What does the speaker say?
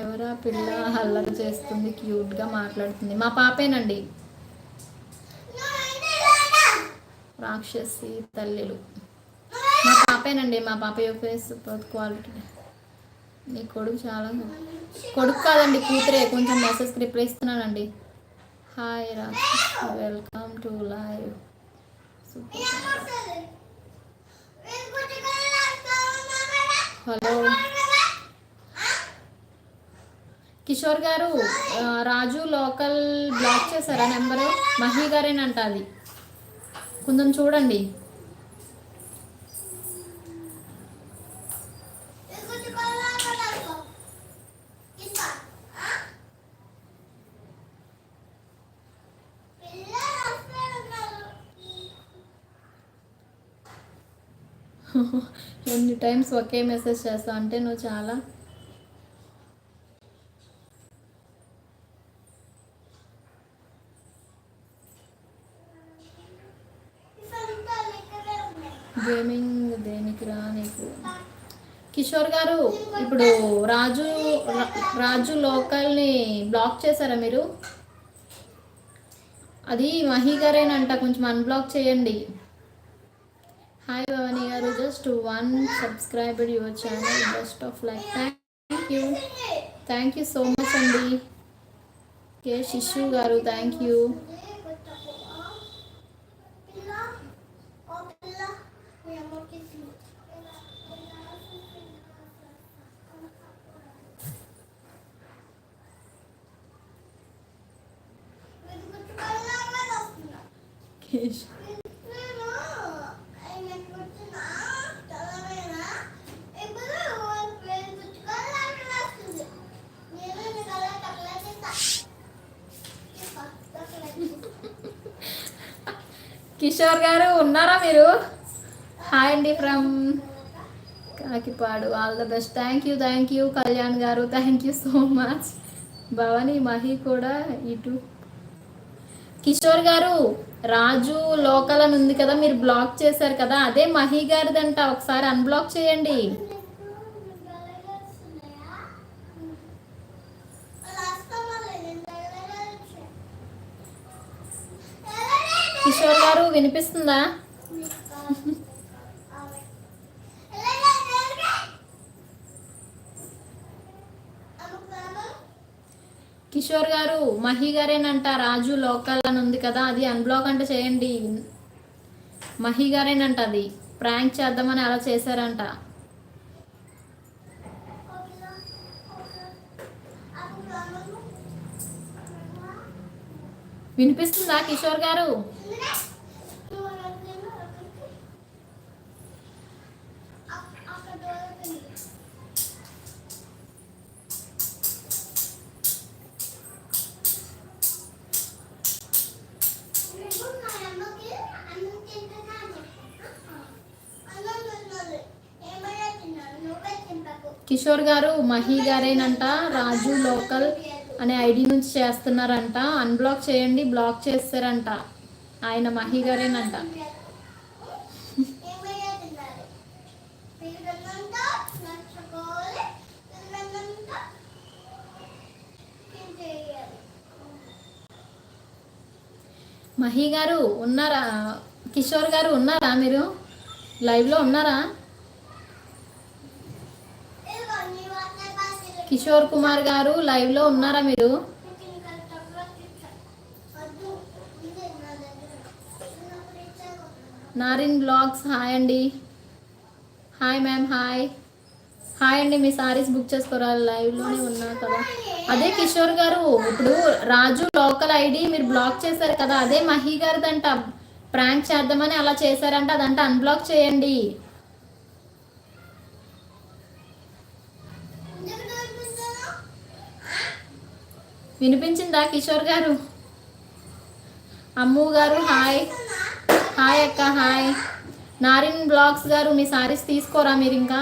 ఎవరా పిల్ల అల్లరి చేస్తుంది, క్యూట్గా మాట్లాడుతుంది? మా పాపేనండి. రాక్షసి తల్లిలు మా పాపేనండి. మా పాప ఫేస్ క్వాలిటీ. నీ కొడుకు చాలా కొడుకు కాదండి, కూతురే. కొంచెం మెసేజ్కి రిప్లై ఇస్తున్నానండి. హాయ్ రాక్షసి, welcome to live. Hello Kishore గారు, రాజు లోకల్ బ్లాక్ చేశారా నెంబరు? మహి గారేనంట అది, కొంచెం చూడండి. ఎన్ని టైమ్స్ ఒకే మెసేజ్ చేస్తావు అంటే నువ్వు చాలా గేమింగ్ దేనికి రా నీకు. కిషోర్ గారు, ఇప్పుడు రాజు లోకల్ని బ్లాక్ చేశారా మీరు? అది మహి గారేనంట, కొంచెం అన్బ్లాక్ చేయండి. హాయ్ భవానీ గారు, just 1 subscriber your channel, best of like. Thank you so much అండి. కే శిశు గారు, థ్యాంక్ యూ. కిషోర్ గారు ఉన్నారా మీరు? హాయ్ అండి from Kakipadu, all the best. Thank you Kalyan గారు, thank you so much. Bhavani Mahi కూడా ఇటు. కిషోర్ గారు, రాజు లోకల్ అని ఉంది కదా, మీరు బ్లాక్ చేశారు కదా, అదే మహి గారిదంట. ఒకసారి అన్బ్లాక్ చేయండి. కిషోర్ గారు వినిపిస్తుందా? కిషోర్ గారు, మహి గారేనంట, రాజు లోకల్ అని ఉంది కదా, అది అన్బ్లాక్ అంటే చేయండి. మహి గారేనంట, అది ప్రాంక్ చేద్దామని అలా చేశారంట. వినిపిస్తుందా కిషోర్ గారు? కిషోర్ గారు, మహి గారేనంట, రాజు లోకల్ అనే ఐడి నుంచి చేస్తున్నారంట. అన్బ్లాక్ చేయండి, బ్లాక్ చేస్తారంట. ఆయన మహి గారేనంట. మహి గారు ఉన్నారా? కిషోర్ గారు ఉన్నారా? మీరు లైవ్లో ఉన్నారా? కిషోర్ కుమార్ గారు లైవ్లో ఉన్నారా మీరు? నారిన్ బ్లాగ్స్, హాయ్ అండి. హాయ్ మ్యామ్, హాయ్ అండి. మీ సారీస్ బుక్ చేసుకోరా, లైవ్లోనే ఉన్నా కదా. అదే కిషోర్ గారు, ఇప్పుడు రాజు లోకల్ ఐడి మీరు బ్లాక్ చేశారు కదా, అదే మహి గారిదంట. ప్రాంక్ చేద్దామని అలా చేశారంట, అదంట అన్బ్లాక్ చేయండి. వినిపించిందా కిషోర్ గారు? అమ్ము గారు హాయ్. హాయ్ అక్క, హాయ్. నారిన్ బ్లాగ్స్ గారు, మీ సారీస్ తీసుకోరా మీరు ఇంకా?